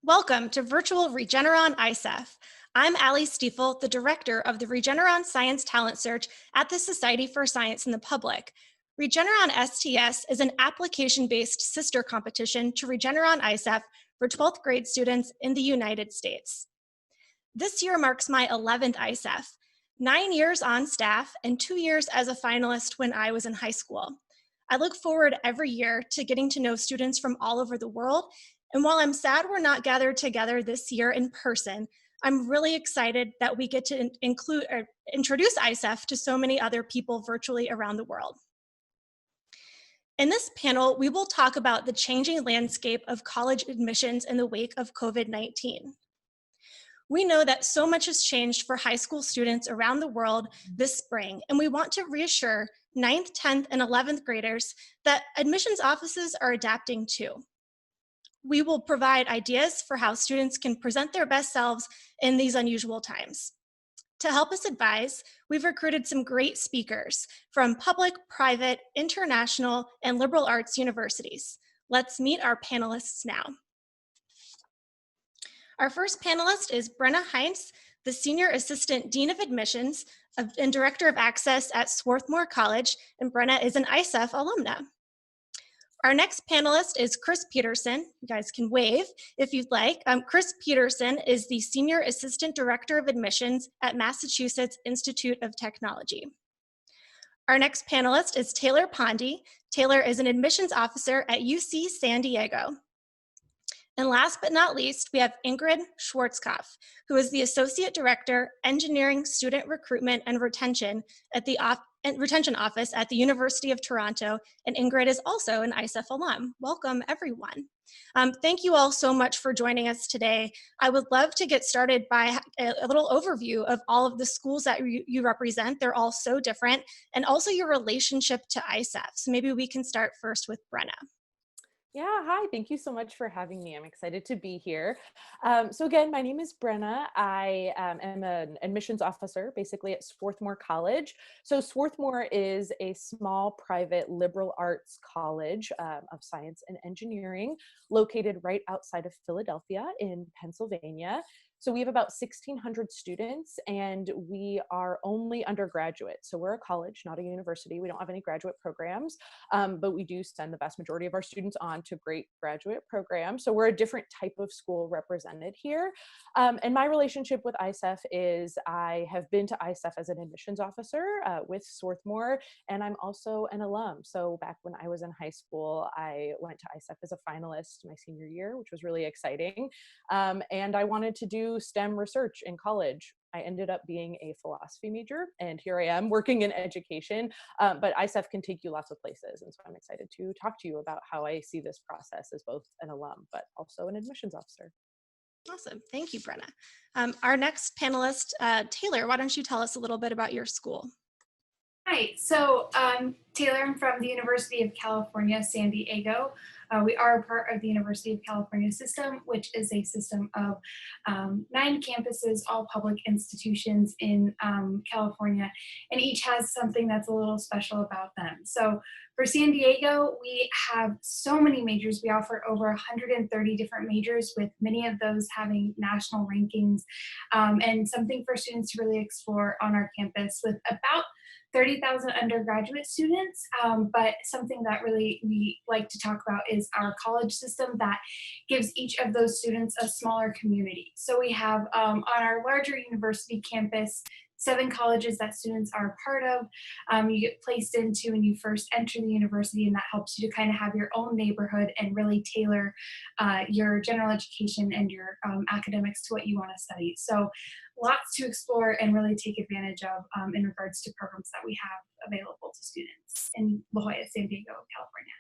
Welcome to Virtual Regeneron ISEF. I'm Allie Stiefel, the director of the Regeneron Science Talent Search at the Society for Science in the Public. Regeneron STS is an application-based sister competition to Regeneron ISEF for 12th grade students in the United States. This year marks my 11th ISEF, 9 years on staff and 2 years as a finalist when I was in high school. I look forward every year to getting to know students from all over the world. And while I'm sad we're not gathered together this year in person, I'm really excited that we get to introduce ISEF to so many other people virtually around the world. In this panel, we will talk about the changing landscape of college admissions in the wake of COVID-19. We know that so much has changed for high school students around the world this spring, and we want to reassure 9th, 10th, and 11th graders that admissions offices are adapting too. We will provide ideas for how students can present their best selves in these unusual times. To help us advise, we've recruited some great speakers from public, private, international, and liberal arts universities. Let's meet our panelists now. Our first panelist is Brenna Heinz, the Senior Assistant Dean of Admissions and Director of Access at Swarthmore College, and Brenna is an ISEF alumna. Our next panelist is Chris Peterson. You guys can wave if you'd like. Chris Peterson is the Senior Assistant Director of Admissions at Massachusetts Institute of Technology. Our next panelist is Taylor Pondy. Taylor is an admissions officer at UC San Diego. And last but not least, we have Ingrid Schwarzkopf, who is the Associate Director, Engineering, Student Recruitment and Retention at the Retention Office at the University of Toronto, and Ingrid is also an ISEF alum. Welcome, everyone. Thank you all so much for joining us today. I would love to get started by a little overview of all of the schools that you represent. They're all so different, and also your relationship to ISEF. So maybe we can start first with Brenna. Yeah, hi, thank you so much for having me. I'm excited to be here. So again, my name is Brenna. I am an admissions officer basically at Swarthmore College. So Swarthmore is a small private liberal arts college of science and engineering located right outside of Philadelphia in Pennsylvania. So we have about 1,600 students and we are only undergraduate. So we're a college, not a university. We don't have any graduate programs, but we do send the vast majority of our students on to great graduate programs. So we're a different type of school represented here. And my relationship with ISEF is I have been to ISEF as an admissions officer with Swarthmore, and I'm also an alum. So back when I was in high school, I went to ISEF as a finalist my senior year, which was really exciting. And I wanted to do STEM research in college. I ended up being a philosophy major, and here I am working in education, but ISEF can take you lots of places, and so I'm excited to talk to you about how I see this process as both an alum, but also an admissions officer. Awesome, thank you, Brenna. Our next panelist, Taylor, why don't you tell us a little bit about your school? Hi, so Taylor, I'm from the University of California, San Diego. We are a part of the University of California system, which is a system of 9 campuses, all public institutions in California, and each has something that's a little special about them. So for San Diego, we have so many majors. We offer over 130 different majors, with many of those having national rankings, and something for students to really explore on our campus, with about 30,000 undergraduate students, but something that really we like to talk about is our college system that gives each of those students a smaller community. So we have on our larger university campus 7 colleges that students are a part of. You get placed into when you first enter the university, and that helps you to kind of have your own neighborhood and really tailor your general education and your academics to what you want to study. So lots to explore and really take advantage of in regards to programs that we have available to students in La Jolla, San Diego, California.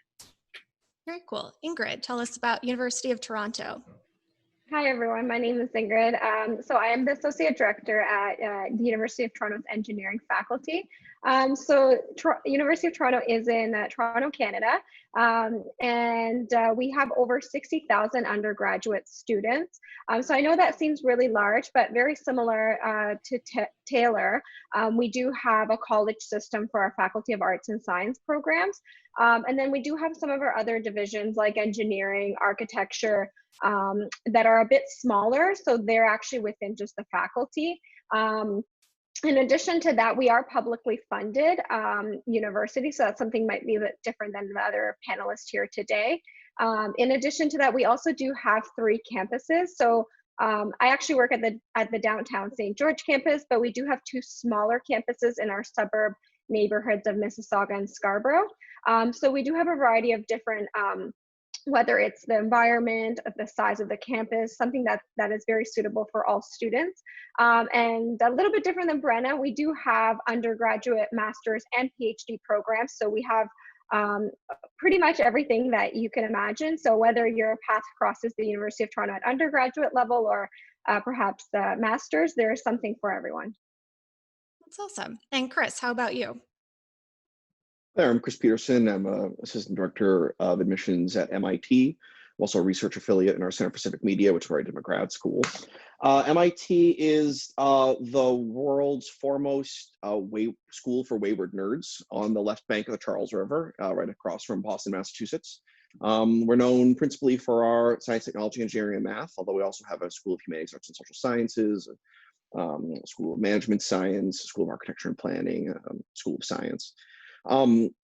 Very cool. Ingrid, tell us about University of Toronto. Hi, everyone. My name is Ingrid. So I am the Associate Director at the University of Toronto's Engineering faculty. University of Toronto is in Toronto, Canada, and we have over 60,000 undergraduate students. So I know that seems really large, but very similar to Taylor. We do have a college system for our Faculty of Arts and Science programs. And then we do have some of our other divisions like engineering, architecture, that are a bit smaller. So they're actually within just the faculty. In addition to that, we are publicly funded university, so that's something might be a bit different than the other panelists here today. In addition to that, we also do have 3 campuses. So I actually work at the downtown St. George campus, but we do have 2 smaller campuses in our suburb neighborhoods of Mississauga and Scarborough. So we do have a variety of different whether it's the environment, the size of the campus, something that is very suitable for all students. And a little bit different than Brenna, we do have undergraduate, master's, and PhD programs. So we have pretty much everything that you can imagine. So whether your path crosses the University of Toronto at undergraduate level or perhaps the master's, there is something for everyone. That's awesome. And Chris, how about you? Hi, I'm Chris Peterson. I'm Assistant Director of Admissions at MIT. I'm also a research affiliate in our Center for Civic Media, which is where I did my grad school. MIT is the world's foremost school for wayward nerds on the left bank of the Charles River, right across from Boston, Massachusetts. We're known principally for our science, technology, engineering, and math, although we also have a School of Humanities, Arts, and Social Sciences, School of Management Science, School of Architecture and Planning, School of Science.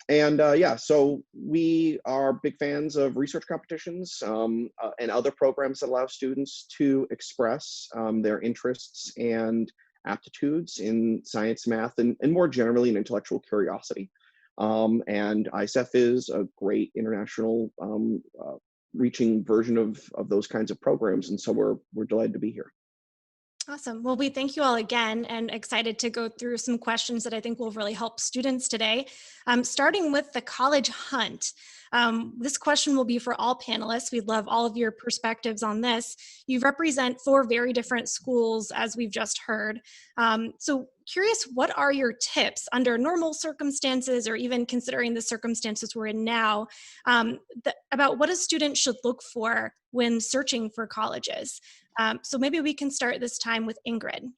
Yeah, so we are big fans of research competitions and other programs that allow students to express their interests and aptitudes in science, math, and more generally in intellectual curiosity. And ISEF is a great international reaching version of those kinds of programs. And so we're delighted to be here. Awesome. Well, we thank you all again and excited to go through some questions that I think will really help students today. Starting with the college hunt. This question will be for all panelists. We'd love all of your perspectives on this. You represent 4 very different schools, as we've just heard. So curious, what are your tips under normal circumstances, or even considering the circumstances we're in now, about what a student should look for when searching for colleges? So maybe we can start this time with Ingrid.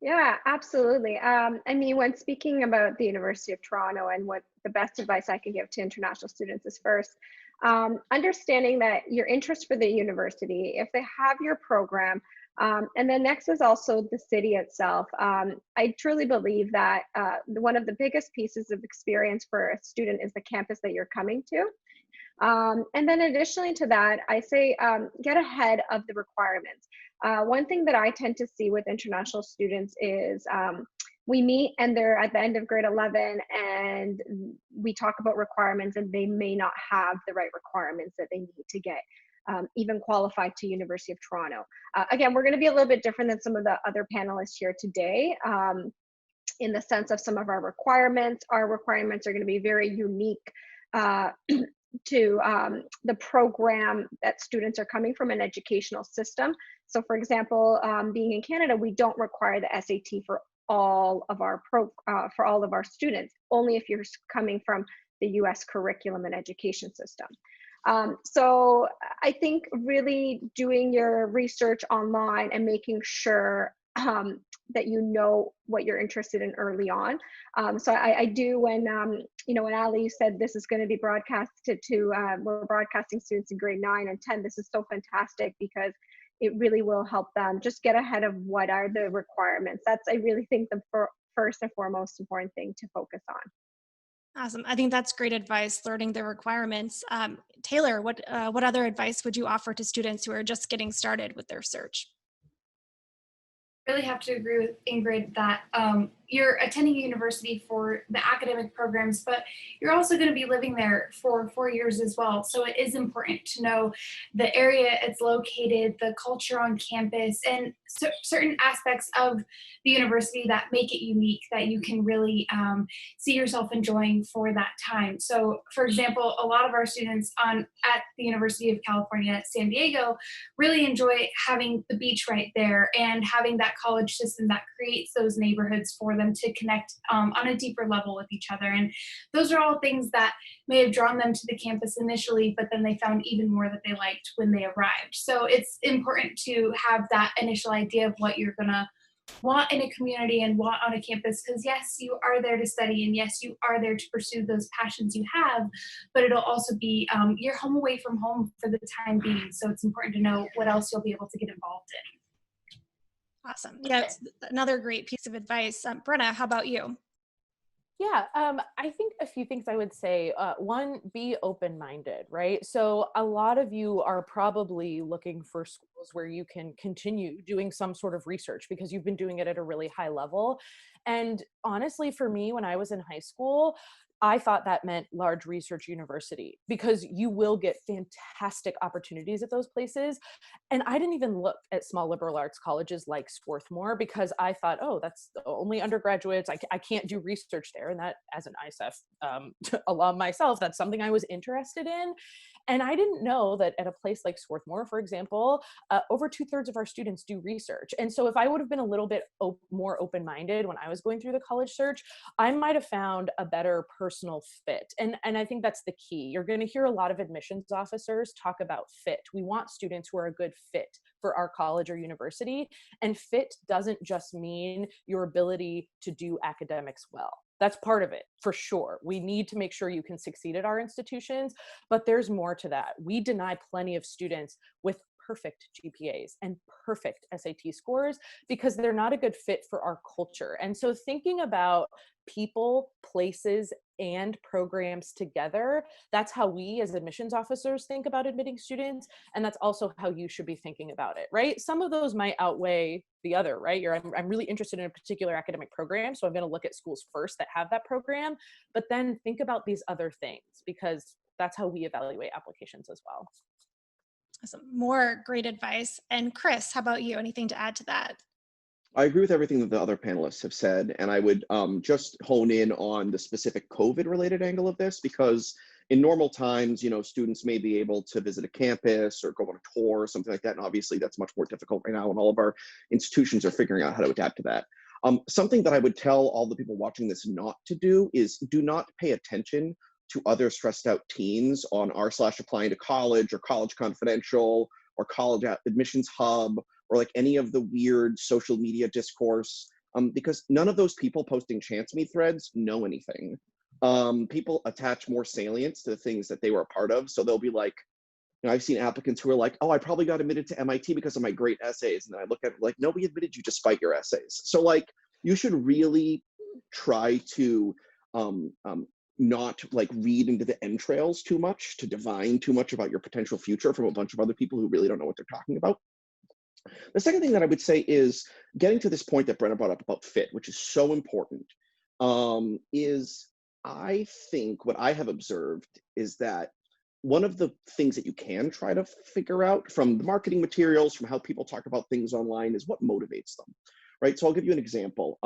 Yeah, absolutely. I mean, when speaking about the University of Toronto and what the best advice I can give to international students is first, understanding that your interest for the university, if they have your program, and then next is also the city itself. I truly believe that one of the biggest pieces of experience for a student is the campus that you're coming to. And then additionally to that, I say get ahead of the requirements. One thing that I tend to see with international students is we meet and they're at the end of grade 11 and we talk about requirements and they may not have the right requirements that they need to get even qualified to University of Toronto. Again, we're going to be a little bit different than some of the other panelists here today. In the sense of some of our requirements are going to be very unique to the program that students are coming from, an educational system. So for example, being in Canada, we don't require the SAT for all of our students, only if you're coming from the US curriculum and education system. So I think really doing your research online and making sure that you know what you're interested in early on. So I do when, when Ali said this is going to be broadcasted to, we're broadcasting students in grade 9 and 10, this is so fantastic because it really will help them just get ahead of what are the requirements. That's, I really think, the first and foremost important thing to focus on. Awesome. I think that's great advice, learning the requirements. Taylor, what other advice would you offer to students who are just getting started with their search? Really have to agree with Ingrid that you're attending a university for the academic programs, but you're also going to be living there for 4 years as well. So it is important to know the area it's located, the culture on campus, and certain aspects of the university that make it unique that you can really see yourself enjoying for that time. So for example, a lot of our students at the University of California, San Diego, really enjoy having the beach right there and having that college system that creates those neighborhoods for them them to connect on a deeper level with each other. And those are all things that may have drawn them to the campus initially, but then they found even more that they liked when they arrived. So it's important to have that initial idea of what you're gonna want in a community and want on a campus, because yes, you are there to study, and yes, you are there to pursue those passions you have, but it'll also be your home away from home for the time being. So it's important to know what else you'll be able to get involved in. Awesome. Yeah, it's another great piece of advice. Brenna, how about you? Yeah, I think a few things I would say. One, be open-minded, right? So a lot of you are probably looking for schools where you can continue doing some sort of research because you've been doing it at a really high level. And honestly, for me, when I was in high school, I thought that meant large research university because you will get fantastic opportunities at those places. And I didn't even look at small liberal arts colleges like Swarthmore because I thought, oh, that's only undergraduates. I can't do research there. And that, as an ISEF alum myself, that's something I was interested in. And I didn't know that at a place like Swarthmore, for example, over 2/3 of our students do research. And so if I would have been a little bit more open-minded when I was going through the college search, I might have found a better personal fit. And I think that's the key. You're going to hear a lot of admissions officers talk about fit. We want students who are a good fit for our college or university. And fit doesn't just mean your ability to do academics well. That's part of it, for sure. We need to make sure you can succeed at our institutions, but there's more to that. We deny plenty of students with perfect GPAs and perfect SAT scores because they're not a good fit for our culture. And so thinking about people, places, and programs together, that's how we as admissions officers think about admitting students. And that's also how you should be thinking about it, right? Some of those might outweigh the other, right? I'm really interested in a particular academic program, so I'm going to look at schools first that have that program, but then think about these other things because that's how we evaluate applications as well. Some more great advice. And Chris, how about you? Anything to add to that? I agree with everything that the other panelists have said, and I would just hone in on the specific COVID-related angle of this, because in normal times, students may be able to visit a campus or go on a tour or something like that, and obviously that's much more difficult right now, and all of our institutions are figuring out how to adapt to that. Something that I would tell all the people watching this not to do is do not pay attention to other stressed out teens on r/applying to college or College Confidential or College Admissions Hub or like any of the weird social media discourse, because none of those people posting chance me threads know anything. People attach more salience to the things that they were a part of. So they'll be like, I've seen applicants who are like, oh, I probably got admitted to MIT because of my great essays. And then I look at it like, nobody admitted you despite your essays. So like, you should really try to not like read into the entrails too much, to divine too much about your potential future from a bunch of other people who really don't know what they're talking about. The second thing that I would say is getting to this point that Brenna brought up about fit, which is so important, is I think what I have observed is that one of the things that you can try to figure out from the marketing materials, from how people talk about things online, is what motivates them, right? So I'll give you an example.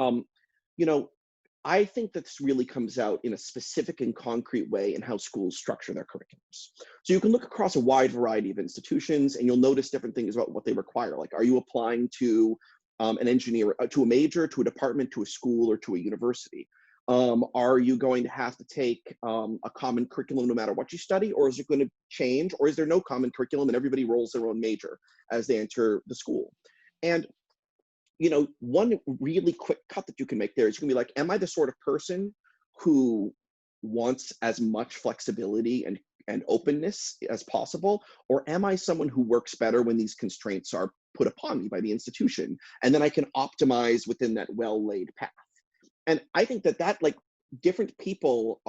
I think that this really comes out in a specific and concrete way in how schools structure their curriculums. So you can look across a wide variety of institutions and you'll notice different things about what they require. Like, are you applying to an engineer, to a major, to a department, to a school, or to a university? Are you going to have to take a common curriculum no matter what you study, or is it going to change, or is there no common curriculum and everybody rolls their own major as they enter the school? And one really quick cut that you can make there is you can be like, am I the sort of person who wants as much flexibility and openness as possible? Or am I someone who works better when these constraints are put upon me by the institution? And then I can optimize within that well-laid path. And I think that like different people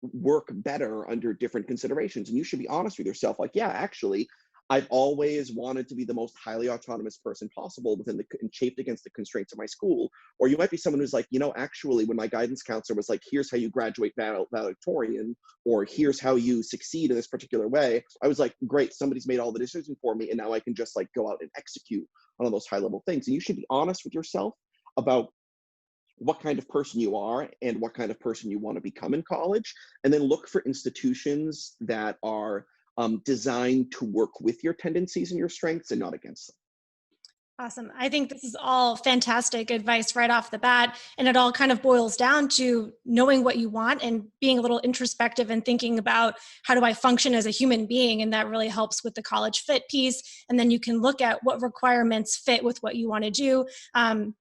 work better under different considerations. And you should be honest with yourself, like, yeah, actually, I've always wanted to be the most highly autonomous person possible and shaped against the constraints of my school. Or you might be someone who's like, actually, when my guidance counselor was like, here's how you graduate valedictorian, or here's how you succeed in this particular way, I was like, great, somebody's made all the decisions for me, and now I can just like go out and execute on all those high level things. And you should be honest with yourself about what kind of person you are and what kind of person you want to become in college, and then look for institutions that are designed to work with your tendencies and your strengths and not against them. Awesome. I think this is all fantastic advice right off the bat. And it all kind of boils down to knowing what you want and being a little introspective and thinking about how do I function as a human being. And that really helps with the college fit piece. And then you can look at what requirements fit with what you want to do.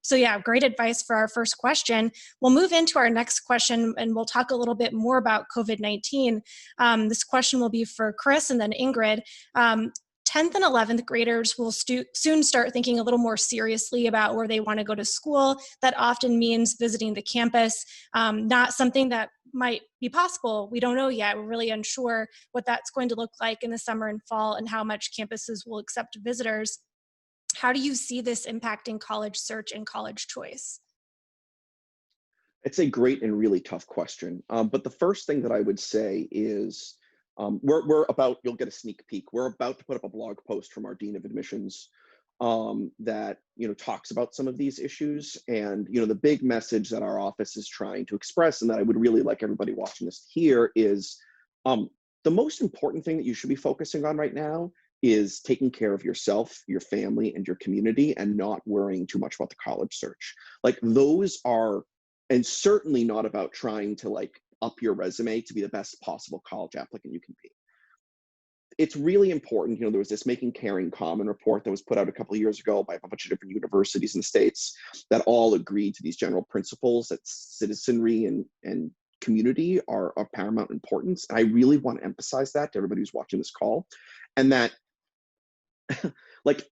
So, yeah, great advice for our first question. We'll move into our next question and we'll talk a little bit more about COVID-19. This question will be for Chris and then Ingrid. 10th and 11th graders will soon start thinking a little more seriously about where they want to go to school. That often means visiting the campus, not something that might be possible. We don't know yet. We're really unsure what that's going to look like in the summer and fall and how much campuses will accept visitors. How do you see this impacting college search and college choice? It's a great and really tough question. But the first thing that I would say is we're about, you'll get a sneak peek. We're about to put up a blog post from our Dean of Admissions that, talks about some of these issues. And, the big message that our office is trying to express and that I would really like everybody watching this to hear is the most important thing that you should be focusing on right now is taking care of yourself, your family, and your community, and not worrying too much about the college search. Like those are, and certainly not about trying to up your resume to be the best possible college applicant you can be. It's really important, there was this Making Caring Common report that was put out a couple of years ago by a bunch of different universities in the States that all agreed to these general principles that citizenry and community are of paramount importance. And I really want to emphasize that to everybody who's watching this call. And that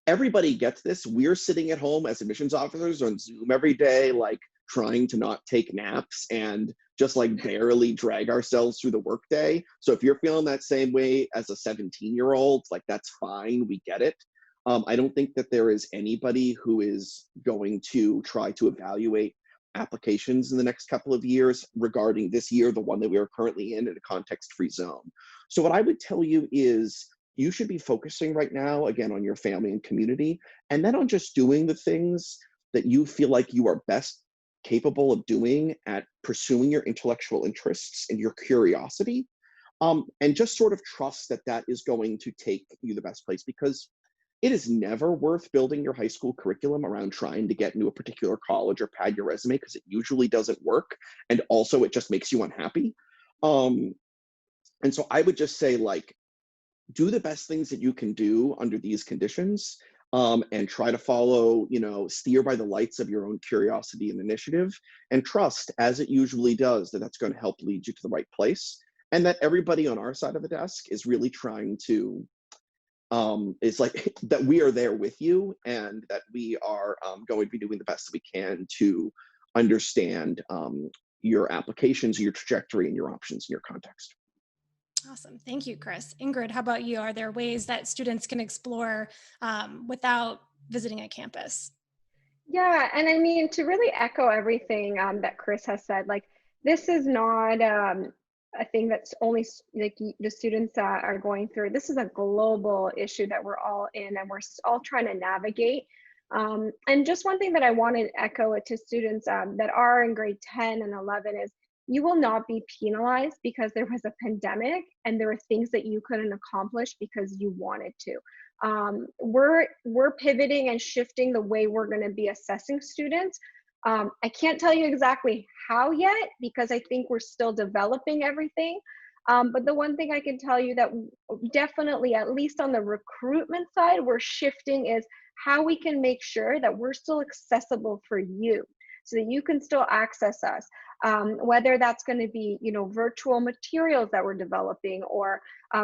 everybody gets this. We're sitting at home as admissions officers on Zoom every day, trying to not take naps and just barely drag ourselves through the workday. So if you're feeling that same way as a 17-year-old, that's fine, we get it. I don't think that there is anybody who is going to try to evaluate applications in the next couple of years regarding this year, the one that we are currently in a context-free zone. So what I would tell you is you should be focusing right now, again, on your family and community, and then on just doing the things that you feel like you are best capable of doing at pursuing your intellectual interests and your curiosity, and just sort of trust that that is going to take you the best place, because it is never worth building your high school curriculum around trying to get into a particular college or pad your resume, because it usually doesn't work, and also it just makes you unhappy. And so I would just say, do the best things that you can do under these conditions, and try to follow, steer by the lights of your own curiosity and initiative, and trust, as it usually does, that that's going to help lead you to the right place. And that everybody on our side of the desk is really trying to, that we are there with you, and that we are going to be doing the best that we can to understand your applications, your trajectory, and your options in your context. Awesome. Thank you, Chris. Ingrid, how about you? Are there ways that students can explore without visiting a campus? Yeah, and I mean, to really echo everything that Chris has said, this is not a thing that's only the students are going through. This is a global issue that we're all in, and we're all trying to navigate. And just one thing that I want to echo it to students that are in grade 10 and 11 is you will not be penalized because there was a pandemic and there were things that you couldn't accomplish because you wanted to. We're pivoting and shifting the way we're going to be assessing students. I can't tell you exactly how yet because I think we're still developing everything. But the one thing I can tell you that definitely, at least on the recruitment side, we're shifting is how we can make sure that we're still accessible for you so that you can still access us. Whether that's going to be, virtual materials that we're developing or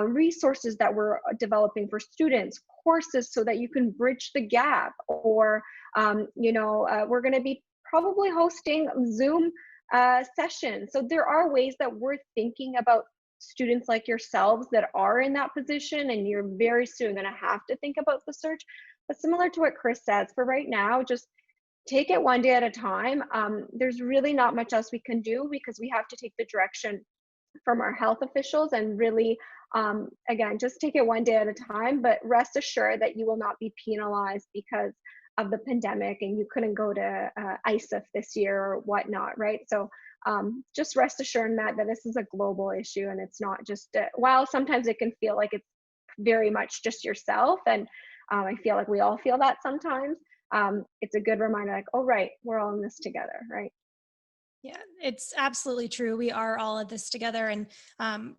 resources that we're developing for students, courses so that you can bridge the gap, or, we're going to be probably hosting Zoom sessions. So there are ways that we're thinking about students like yourselves that are in that position, and you're very soon going to have to think about the search. But similar to what Chris says, for right now, just take it one day at a time. There's really not much else we can do because we have to take the direction from our health officials and really, again, just take it one day at a time, but rest assured that you will not be penalized because of the pandemic and you couldn't go to ISEF this year or whatnot, right? So just rest assured that this is a global issue, and it's not just, while sometimes it can feel like it's very much just yourself, and I feel like we all feel that sometimes, it's a good reminder, like, oh, right, we're all in this together, right? Yeah, it's absolutely true. We are all at this together, and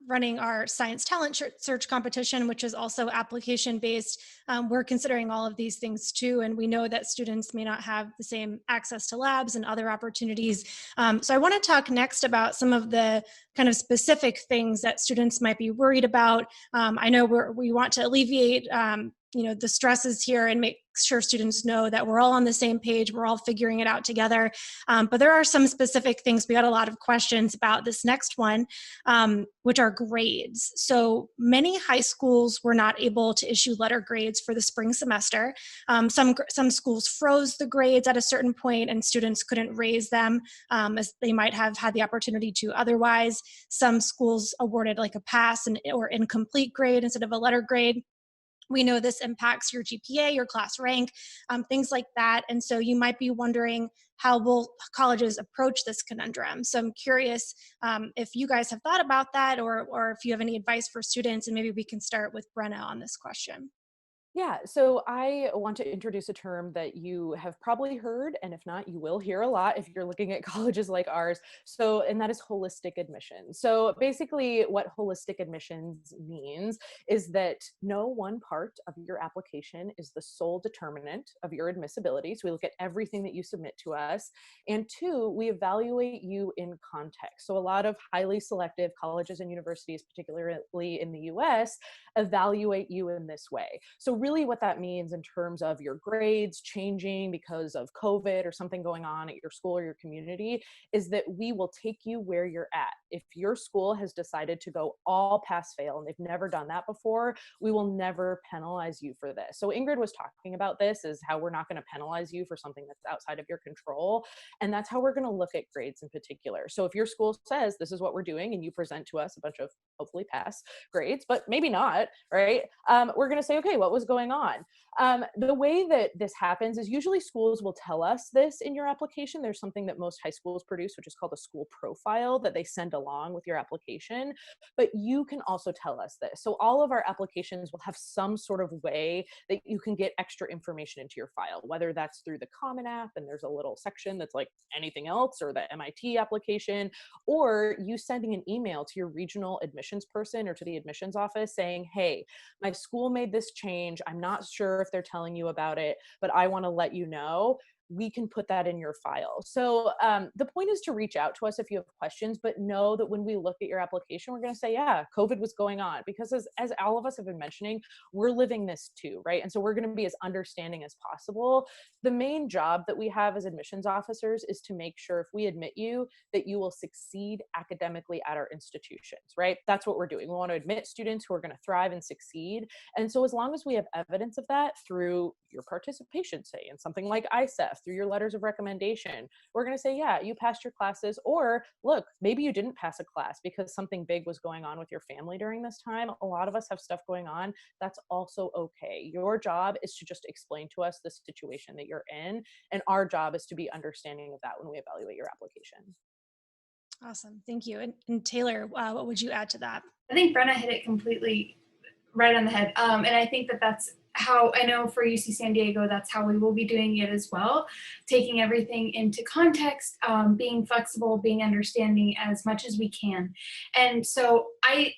running our science talent search competition, which is also application based. We're considering all of these things too, and we know that students may not have the same access to labs and other opportunities. So I want to talk next about some of the kind of specific things that students might be worried about. I know we want to alleviate the stresses here and make sure students know that we're all on the same page, we're all figuring it out together. But there are some specific things. We got a lot of questions about this next one, which are grades. So many high schools were not able to issue letter grades for the spring semester. Some schools froze the grades at a certain point and students couldn't raise them as they might have had the opportunity to otherwise. Some schools awarded like a pass or incomplete grade instead of a letter grade. We know this impacts your GPA, your class rank, things like that. And so you might be wondering, how will colleges approach this conundrum? So I'm curious if you guys have thought about that, or if you have any advice for students, and maybe we can start with Brenna on this question. Yeah, so I want to introduce a term that you have probably heard, and if not, you will hear a lot if you're looking at colleges like ours. So, and that is holistic admission. So basically what holistic admissions means is that no one part of your application is the sole determinant of your admissibility. So we look at everything that you submit to us. And two, we evaluate you in context. So a lot of highly selective colleges and universities, particularly in the US, evaluate you in this way. So really what that means in terms of your grades changing because of COVID or something going on at your school or your community is that we will take you where you're at. If your school has decided to go all pass fail and they've never done that before, we will never penalize you for this. So Ingrid was talking about this, is how we're not going to penalize you for something that's outside of your control. And that's how we're going to look at grades in particular. So if your school says this is what we're doing and you present to us a bunch of hopefully pass grades, but maybe not, right? We're going to say, okay, what was going on? The way that this happens is usually schools will tell us this in your application. There's something that most high schools produce, which is called a school profile that they send along with your application, but you can also tell us this. So all of our applications will have some sort of way that you can get extra information into your file, whether that's through the Common App and there's a little section that's like anything else, or the MIT application, or you sending an email to your regional admissions person or to the admissions office saying, hey, my school made this change. I'm not sure if they're telling you about it, but I want to let you know. We can put that in your file. So the point is to reach out to us if you have questions, but know that when we look at your application, we're going to say, yeah, COVID was going on, because as all of us have been mentioning, we're living this too, right? And so we're going to be as understanding as possible. The main job that we have as admissions officers is to make sure if we admit you, that you will succeed academically at our institutions, right? That's what we're doing. We want to admit students who are going to thrive and succeed. And so as long as we have evidence of that through your participation, say, in something like ISEF, through your letters of recommendation, we're going to say, yeah, you passed your classes, or look, maybe you didn't pass a class because something big was going on with your family during this time. A lot of us have stuff going on. That's also okay. Your job is to just explain to us the situation that you're in, and our job is to be understanding of that when we evaluate your application. Awesome, thank you. And Taylor, what would you add to that? I think Brenna hit it completely right on the head. And I think that that's how, I know for UC San Diego, that's how we will be doing it as well, taking everything into context, being flexible, being understanding as much as we can. And so I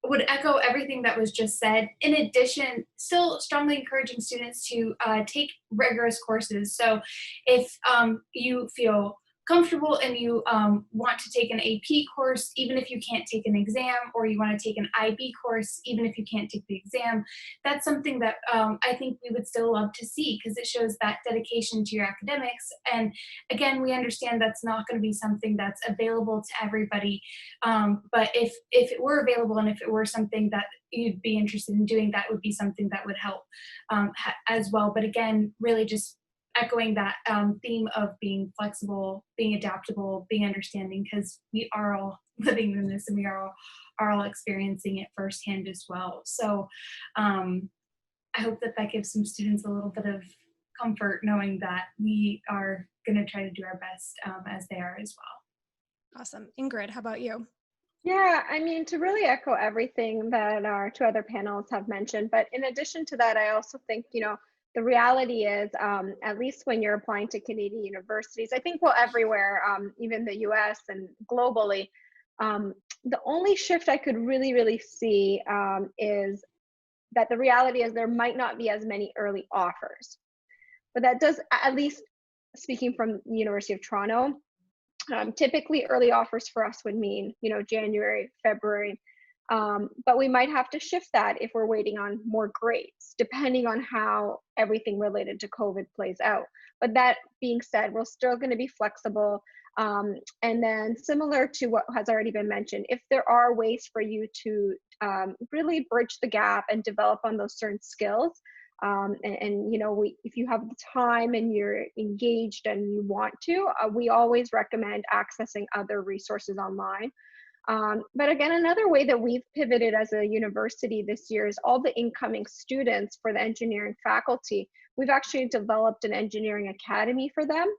would echo everything that was just said. In addition, still strongly encouraging students to take rigorous courses. So if you feel comfortable and you want to take an AP course, even if you can't take an exam, or you want to take an IB course, even if you can't take the exam, that's something that I think we would still love to see, because it shows that dedication to your academics. And again, we understand that's not going to be something that's available to everybody. But if it were available, and if it were something that you'd be interested in doing, that would be something that would help as well. But again, really just echoing that theme of being flexible, being adaptable, being understanding, because we are all living in this and we are all experiencing it firsthand as well. So I hope that gives some students a little bit of comfort, knowing that we are going to try to do our best as they are as well. Awesome. Ingrid, how about you? Yeah, I mean, to really echo everything that our two other panels have mentioned, but in addition to that, I also think, the reality is, at least when you're applying to Canadian universities, I think, well, everywhere, even the US and globally, the only shift I could really see is that the reality is there might not be as many early offers. But that does, at least speaking from the University of Toronto, typically early offers for us would mean, January, February. But we might have to shift that if we're waiting on more grades, depending on how everything related to COVID plays out. But that being said, we're still going to be flexible. And then similar to what has already been mentioned, if there are ways for you to really bridge the gap and develop on those certain skills, if you have the time and you're engaged and you want to, we always recommend accessing other resources online. But again, another way that we've pivoted as a university this year is all the incoming students for the engineering faculty. We've actually developed an engineering academy for them.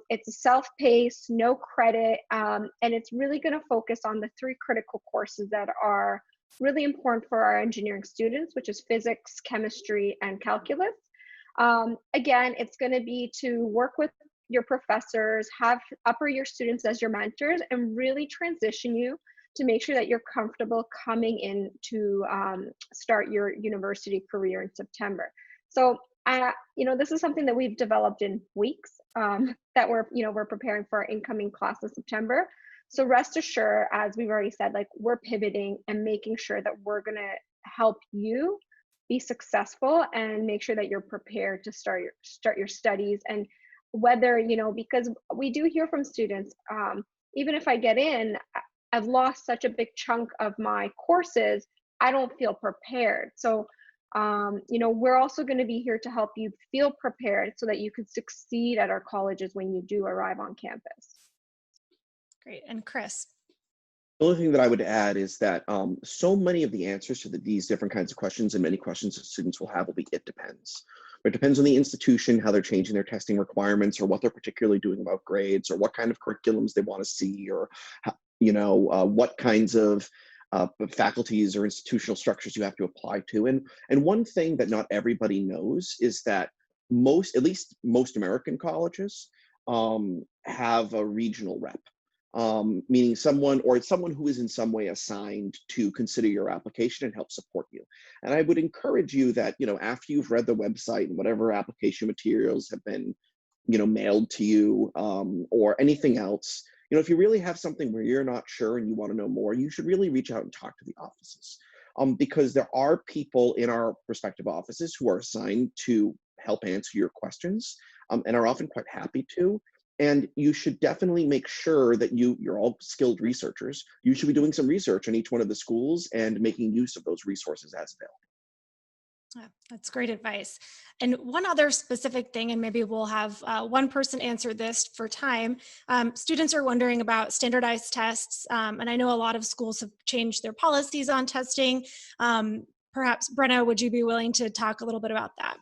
It's a self-paced, no credit, and it's really going to focus on the 3 critical courses that are really important for our engineering students, which is physics, chemistry, and calculus. Again, it's going to be to work with your professors, have upper year students as your mentors, and really transition you to make sure that you're comfortable coming in to start your university career in September. So, this is something that we've developed in weeks, that we're preparing for our incoming class of September. So rest assured, as we've already said, like, we're pivoting and making sure that we're going to help you be successful and make sure that you're prepared to start your studies. And whether, because we do hear from students, even if I get in, I've lost such a big chunk of my courses, I don't feel prepared. So, we're also going to be here to help you feel prepared so that you can succeed at our colleges when you do arrive on campus. Great. And Chris? The only thing that I would add is that so many of the answers to these different kinds of questions, and many questions that students will have, will be it depends. It depends on the institution, how they're changing their testing requirements, or what they're particularly doing about grades, or what kind of curriculums they want to see, or what kinds of faculties or institutional structures you have to apply to. And one thing that not everybody knows is that at least most American colleges have a regional rep. Meaning someone who is in some way assigned to consider your application and help support you. And I would encourage you that, after you've read the website and whatever application materials have been, mailed to you, or anything else, if you really have something where you're not sure and you want to know more, you should really reach out and talk to the offices. Because there are people in our respective offices who are assigned to help answer your questions, and are often quite happy to. And you should definitely make sure that you're all skilled researchers. You should be doing some research on each one of the schools and making use of those resources as available. Yeah, that's great advice. And one other specific thing, and maybe we'll have one person answer this for time. Students are wondering about standardized tests. And I know a lot of schools have changed their policies on testing. Perhaps, Brenna, would you be willing to talk a little bit about that?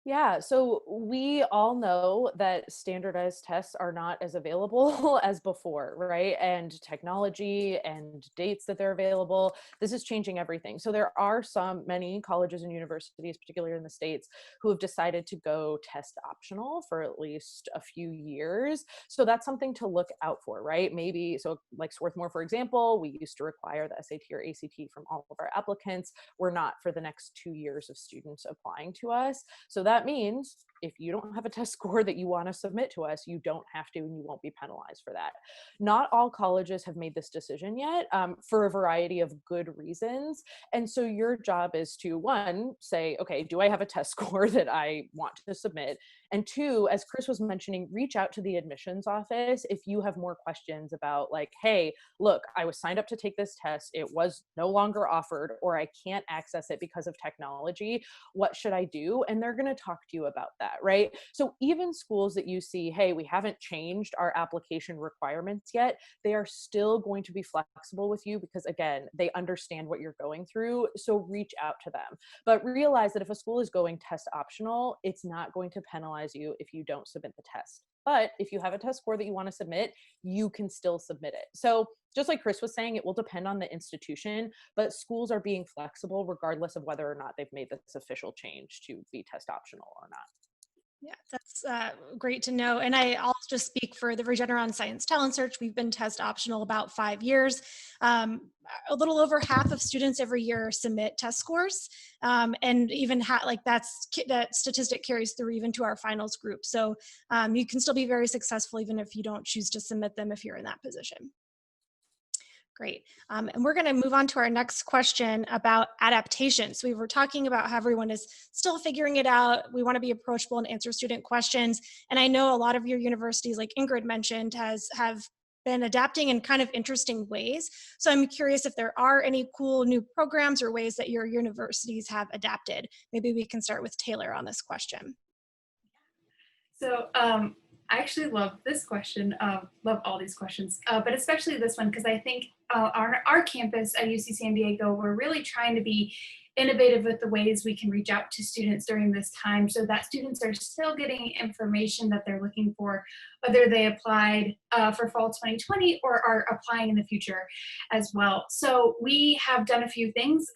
Yeah, so we all know that standardized tests are not as available as before, right? And technology and dates that they're available, this is changing everything. So there are many colleges and universities, particularly in the States, who have decided to go test optional for at least a few years. So that's something to look out for, right? Maybe, so like Swarthmore, for example, we used to require the SAT or ACT from all of our applicants. We're not for the next 2 years of students applying to us. So that means if you don't have a test score that you want to submit to us, you don't have to, and you won't be penalized for that. Not all colleges have made this decision yet, for a variety of good reasons. And so your job is to, one, say, okay, do I have a test score that I want to submit? And two, as Chris was mentioning, reach out to the admissions office if you have more questions about, like, hey, look, I was signed up to take this test. It was no longer offered, or I can't access it because of technology. What should I do? And they're going to talk to you about that, right? So even schools that you see, hey, we haven't changed our application requirements yet, they are still going to be flexible with you because, again, they understand what you're going through. So reach out to them. But realize that if a school is going test optional, it's not going to penalize you if you don't submit the test. but if you have a test score that you want to submit, you can still submit it. So just like Chris was saying, it will depend on the institution, but schools are being flexible regardless of whether or not they've made this official change to be test optional or not. Yeah, that's great to know. And I'll just speak for the Regeneron Science Talent Search. We've been test optional about 5 years. A little over half of students every year submit test scores, and even that statistic carries through even to our finals group. So you can still be very successful even if you don't choose to submit them if you're in that position. Great. And we're going to move on to our next question about adaptation. So we were talking about how everyone is still figuring it out. We want to be approachable and answer student questions. And I know a lot of your universities, like Ingrid mentioned, have been adapting in kind of interesting ways. So I'm curious if there are any cool new programs or ways that your universities have adapted. Maybe we can start with Taylor on this question. So I actually love this question, love all these questions, but especially this one because I think on our campus at UC San Diego, we're really trying to be innovative with the ways we can reach out to students during this time so that students are still getting information that they're looking for, whether they applied for fall 2020 or are applying in the future as well. So we have done a few things.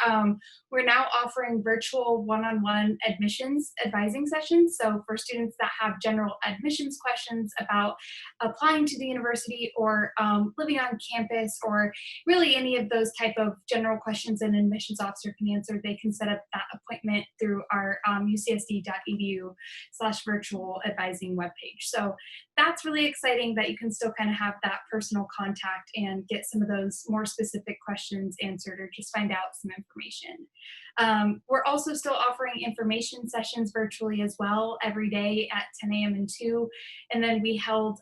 We're now offering virtual one-on-one admissions advising sessions. So for students that have general admissions questions about applying to the university or living on campus or really any of those type of general questions an admissions officer can answer, they can set up that appointment through our ucsd.edu/virtual advising webpage. So that's really exciting that you can still kind of have that personal contact and get some of those more specific questions answered or just find out some information. We're also still offering information sessions virtually as well every day at 10 a.m. and 2. And then we held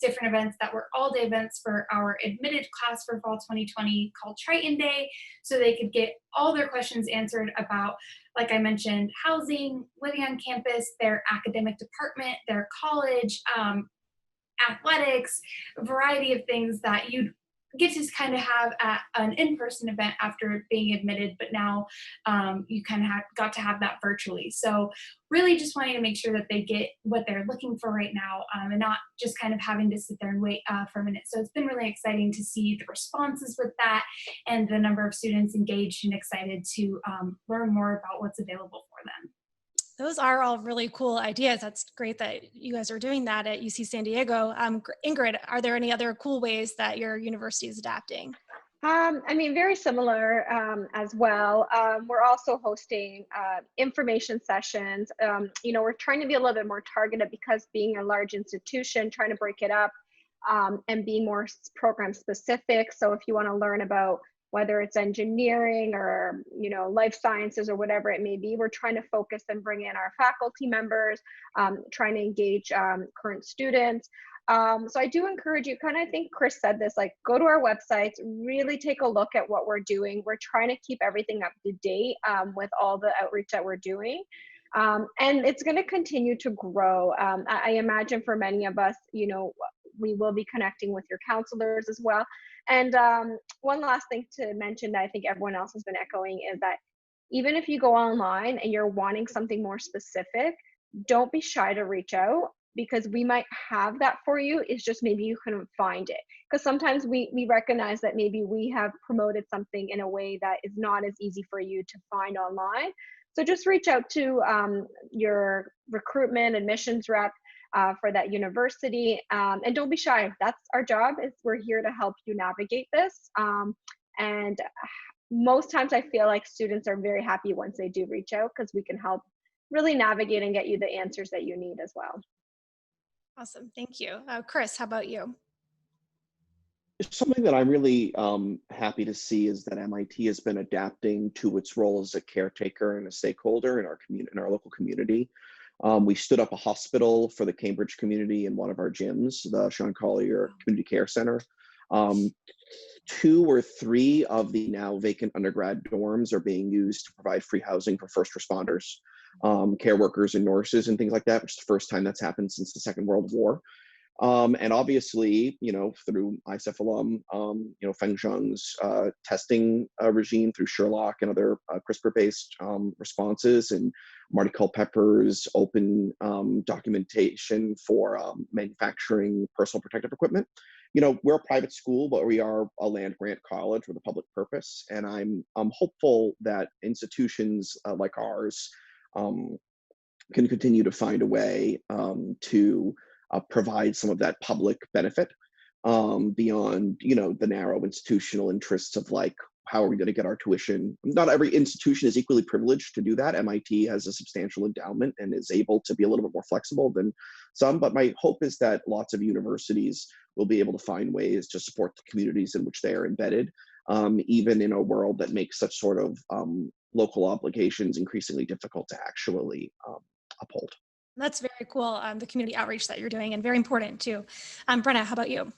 different events that were all-day events for our admitted class for fall 2020 called Triton Day, so they could get all their questions answered about, like I mentioned, housing, living on campus, their academic department, their college, athletics, a variety of things that you'd get to kind of have at an in-person event after being admitted, but now you kind of got to have that virtually. So really just wanting to make sure that they get what they're looking for right now and not just kind of having to sit there and wait for a minute. So it's been really exciting to see the responses with that and the number of students engaged and excited to learn more about what's available for them. Those are all really cool ideas. That's great that you guys are doing that at UC San Diego. Ingrid, are there any other cool ways that your university is adapting? I mean, very similar as well. We're also hosting information sessions. You know, we're trying to be a little bit more targeted because being a large institution, trying to break it up and be more program specific. So if you want to learn about whether it's engineering or, you know, life sciences or whatever it may be, we're trying to focus and bring in our faculty members, trying to engage current students. So I do encourage you, kind of, I think Chris said this, like go to our websites, really take a look at what we're doing. We're trying to keep everything up to date with all the outreach that we're doing. And it's going to continue to grow. I imagine for many of us, you know, we will be connecting with your counselors as well. And one last thing to mention that I think everyone else has been echoing is that even if you go online and you're wanting something more specific, don't be shy to reach out, because we might have that for you. It's just maybe you couldn't find it. Because sometimes we recognize that maybe we have promoted something in a way that is not as easy for you to find online. So just reach out to your recruitment admissions rep for that university, and don't be shy. That's our job. Is we're here to help you navigate this. And most times I feel like students are very happy once they do reach out, because we can help really navigate and get you the answers that you need as well. Awesome, thank you. Chris, how about you? Something that I'm really happy to see is that MIT has been adapting to its role as a caretaker and a stakeholder in our community, in our local community. We stood up a hospital for the Cambridge community in one of our gyms, the Sean Collier Community Care Center. 2 or 3 of the now vacant undergrad dorms are being used to provide free housing for first responders, care workers and nurses and things like that, which is the first time that's happened since the Second World War. And obviously, through ISEF alum, Feng Zheng's testing regime through Sherlock and other CRISPR-based responses, and Marty Culpepper's open documentation for manufacturing personal protective equipment. We're a private school, but we are a land grant college with a public purpose. And I'm hopeful that institutions like ours can continue to find a way to provide some of that public benefit beyond, the narrow institutional interests of like, how are we going to get our tuition? Not every institution is equally privileged to do that. MIT has a substantial endowment and is able to be a little bit more flexible than some, but my hope is that lots of universities will be able to find ways to support the communities in which they are embedded, even in a world that makes such sort of local obligations increasingly difficult to actually uphold. That's very cool, the community outreach that you're doing, and very important too. Brenna, how about you?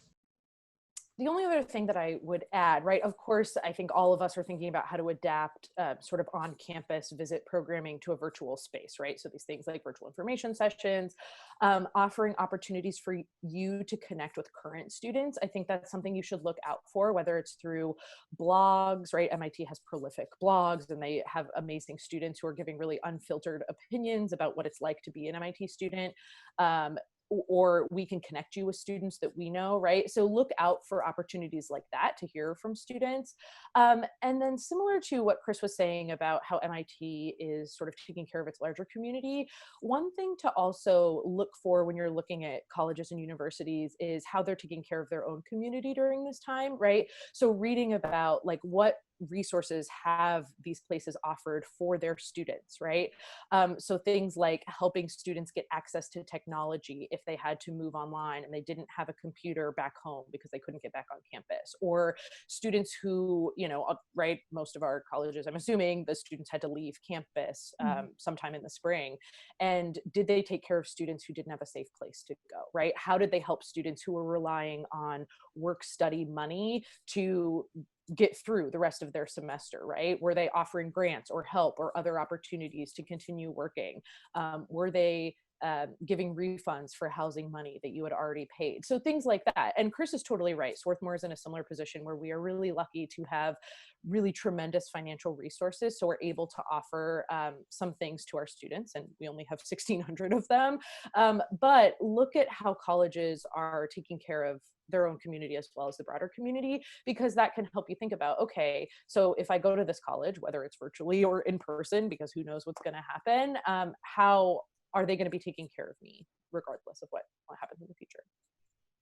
The only other thing that I would add, right, of course, I think all of us are thinking about how to adapt sort of on-campus visit programming to a virtual space, right? So these things like virtual information sessions, offering opportunities for you to connect with current students. I think that's something you should look out for, whether it's through blogs, right? MIT has prolific blogs, and they have amazing students who are giving really unfiltered opinions about what it's like to be an MIT student. Or we can connect you with students that we know, right? So look out for opportunities like that to hear from students. And then similar to what Chris was saying about how MIT is sort of taking care of its larger community, one thing to also look for when you're looking at colleges and universities is how they're taking care of their own community during this time, right? So reading about like what resources have these places offered for their students, right? So things like helping students get access to technology if they had to move online and they didn't have a computer back home because they couldn't get back on campus, or students who, right, most of our colleges, I'm assuming the students had to leave campus sometime in the spring. And did they take care of students who didn't have a safe place to go, right? How did they help students who were relying on work study money to get through the rest of their semester, right? Were they offering grants or help or other opportunities to continue working? Were they giving refunds for housing money that you had already paid? So things like that. And Chris is totally right. Swarthmore is in a similar position where we are really lucky to have really tremendous financial resources. So we're able to offer some things to our students, and we only have 1,600 of them. But look at how colleges are taking care of their own community as well as the broader community, because that can help you think about, okay, so if I go to this college, whether it's virtually or in person, because who knows what's going to happen, how are they going to be taking care of me regardless of what happens in the future?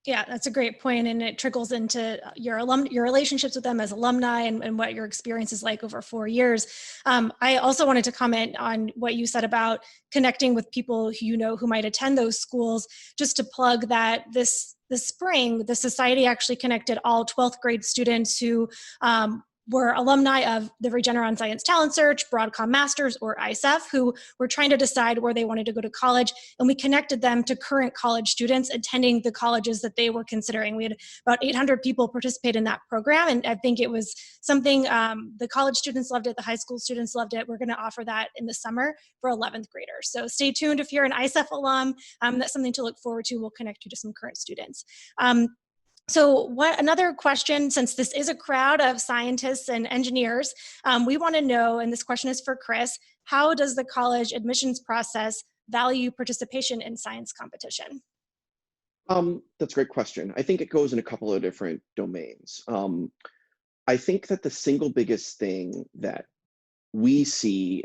Yeah, that's a great point, and it trickles into your relationships with them as alumni, and what your experience is like over 4 years. I also wanted to comment on what you said about connecting with people who might attend those schools. Just to plug that this spring, the Society actually connected all 12th grade students who were alumni of the Regeneron Science Talent Search, Broadcom Masters, or ISEF, who were trying to decide where they wanted to go to college. And we connected them to current college students attending the colleges that they were considering. We had about 800 people participate in that program. And I think it was something, the college students loved it, the high school students loved it. We're going to offer that in the summer for 11th graders. So stay tuned if you're an ISEF alum. That's something to look forward to. We'll connect you to some current students. So another question, since this is a crowd of scientists and engineers, we want to know, and this question is for Chris, how does the college admissions process value participation in science competition? That's a great question. I think it goes in a couple of different domains. I think that the single biggest thing that we see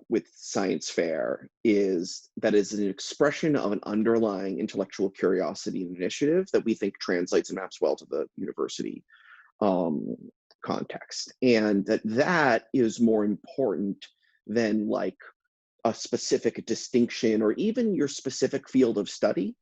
with science fair is that is an expression of an underlying intellectual curiosity and initiative that we think translates and maps well to the university context, and that is more important than like a specific distinction or even your specific field of study,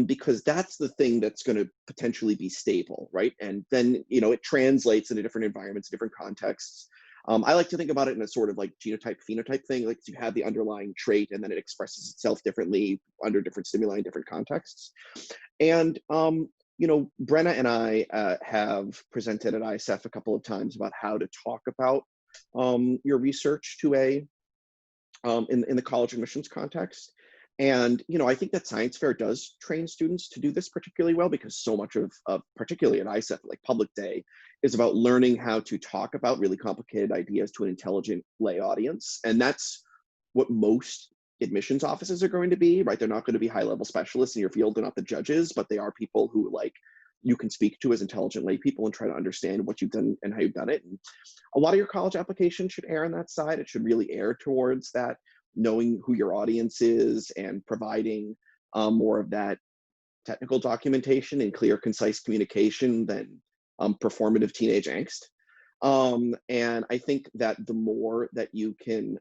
because that's the thing that's going to potentially be stable, right? And then it translates into different environments, different contexts. I like to think about it in a sort of like genotype phenotype thing, like you have the underlying trait and then it expresses itself differently under different stimuli in different contexts. And Brenna and I have presented at ISEF a couple of times about how to talk about your research to in the college admissions context. And, I think that science fair does train students to do this particularly well, because so much of particularly at ISEF, like public day, is about learning how to talk about really complicated ideas to an intelligent lay audience. And that's what most admissions offices are going to be, right? They're not going to be high level specialists in your field. They're not the judges, but they are people who you can speak to as intelligent lay people and try to understand what you've done and how you've done it. And a lot of your college application should err on that side. It should really err towards that, knowing who your audience is and providing more of that technical documentation and clear, concise communication than performative teenage angst. And I think that the more that you can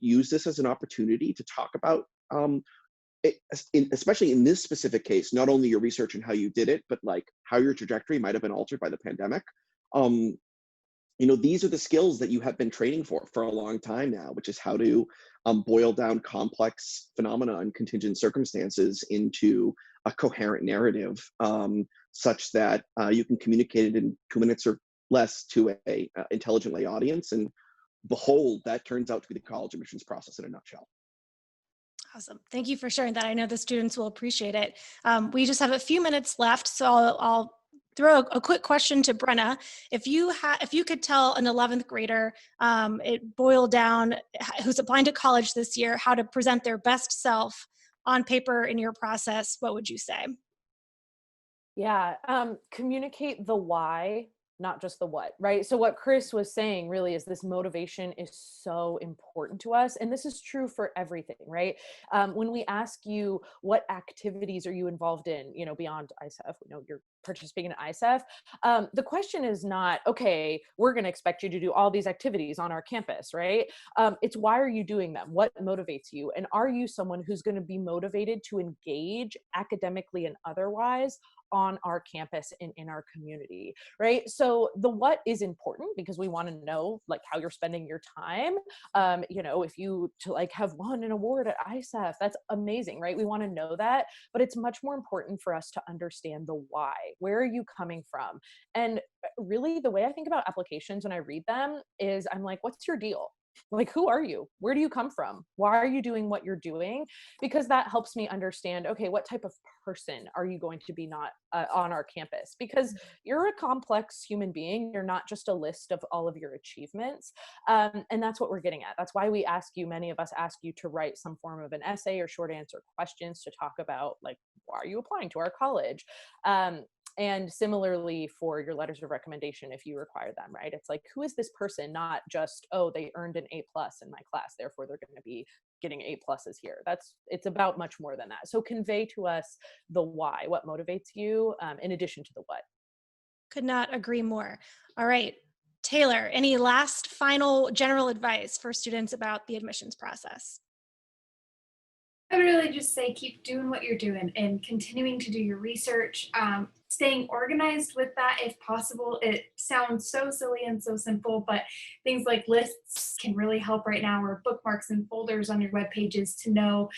use this as an opportunity to talk about, especially in this specific case, not only your research and how you did it, but like how your trajectory might have been altered by the pandemic. These are the skills that you have been training for a long time now, which is how to boil down complex phenomena and contingent circumstances into a coherent narrative, such that you can communicate it in 2 minutes or less to a intelligent lay audience. And behold, that turns out to be the college admissions process in a nutshell. Awesome. Thank you for sharing that. I know the students will appreciate it. We just have a few minutes left, so I'll throw a quick question to Brenna. If you could tell an 11th grader, it boiled down, who's applying to college this year, how to present their best self on paper in your process, what would you say? Yeah, communicate the why, not just the what, right? So what Chris was saying really is this motivation is so important to us. And this is true for everything, right? When we ask you what activities are you involved in, beyond ISEF, we know you're participating in ISEF. The question is not, okay, we're going to expect you to do all these activities on our campus, right? It's why are you doing them? What motivates you? And are you someone who's going to be motivated to engage academically and otherwise on our campus and in our community, right? So the what is important because we want to know like how you're spending your time. If you have won an award at ISEF, that's amazing, right? We want to know that, but it's much more important for us to understand the why. Where are you coming from? And really the way I think about applications when I read them is I'm like, what's your deal? Like, who are you? Where do you come from? Why are you doing what you're doing? Because that helps me understand, okay, what type of person are you going to be not on our campus? Because you're a complex human being. You're not just a list of all of your achievements. And that's what we're getting at. That's why many of us ask you to write some form of an essay or short answer questions to talk about, like, why are you applying to our college? And similarly for your letters of recommendation, if you require them, right? It's like, who is this person? Not just, oh, they earned an A+ in my class, therefore they're going to be getting A+ here. It's about much more than that. So convey to us the why, what motivates you, in addition to the what. Could not agree more. All right, Taylor, any last final general advice for students about the admissions process? I would really just say keep doing what you're doing and continuing to do your research, staying organized with that if possible. It sounds so silly and so simple, but things like lists can really help right now, or bookmarks and folders on your web pages to know,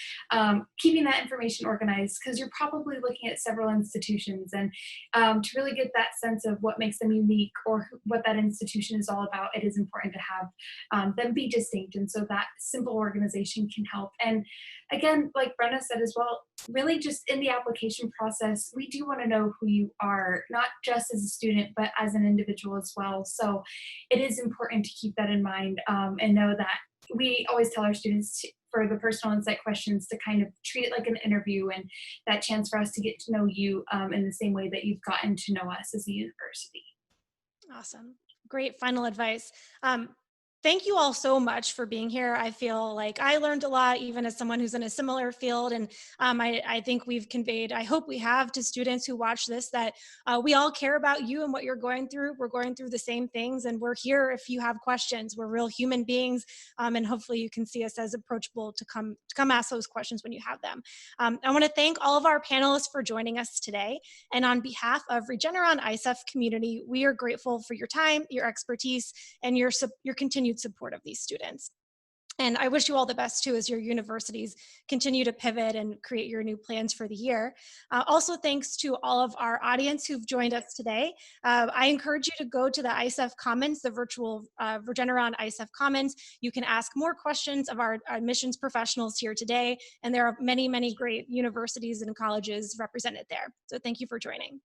keeping that information organized, because you're probably looking at several institutions, and to really get that sense of what makes them unique or what that institution is all about, it is important to have them be distinct. And so that simple organization can help. And again, like Brenna said as well, really just in the application process, we do want to know who you are, not just as a student, but as an individual as well. So it is important to keep that in mind, and know that we always tell our students for the personal insight questions to kind of treat it like an interview, and that chance for us to get to know you in the same way that you've gotten to know us as a university. Awesome. Great final advice. Thank you all so much for being here. I feel like I learned a lot, even as someone who's in a similar field. And I think we've conveyed, I hope we have, to students who watch this, that we all care about you and what you're going through. We're going through the same things, and we're here if you have questions. We're real human beings, and hopefully you can see us as approachable to come ask those questions when you have them. I want to thank all of our panelists for joining us today. And on behalf of Regeneron ISEF community, we are grateful for your time, your expertise, and your continued support of these students. And I wish you all the best too as your universities continue to pivot and create your new plans for the year. Also, thanks to all of our audience who've joined us today. I encourage you to go to the ISEF Commons, the virtual Regeneron ISEF Commons. You can ask more questions of our admissions professionals here today, and there are many, many great universities and colleges represented there. So thank you for joining.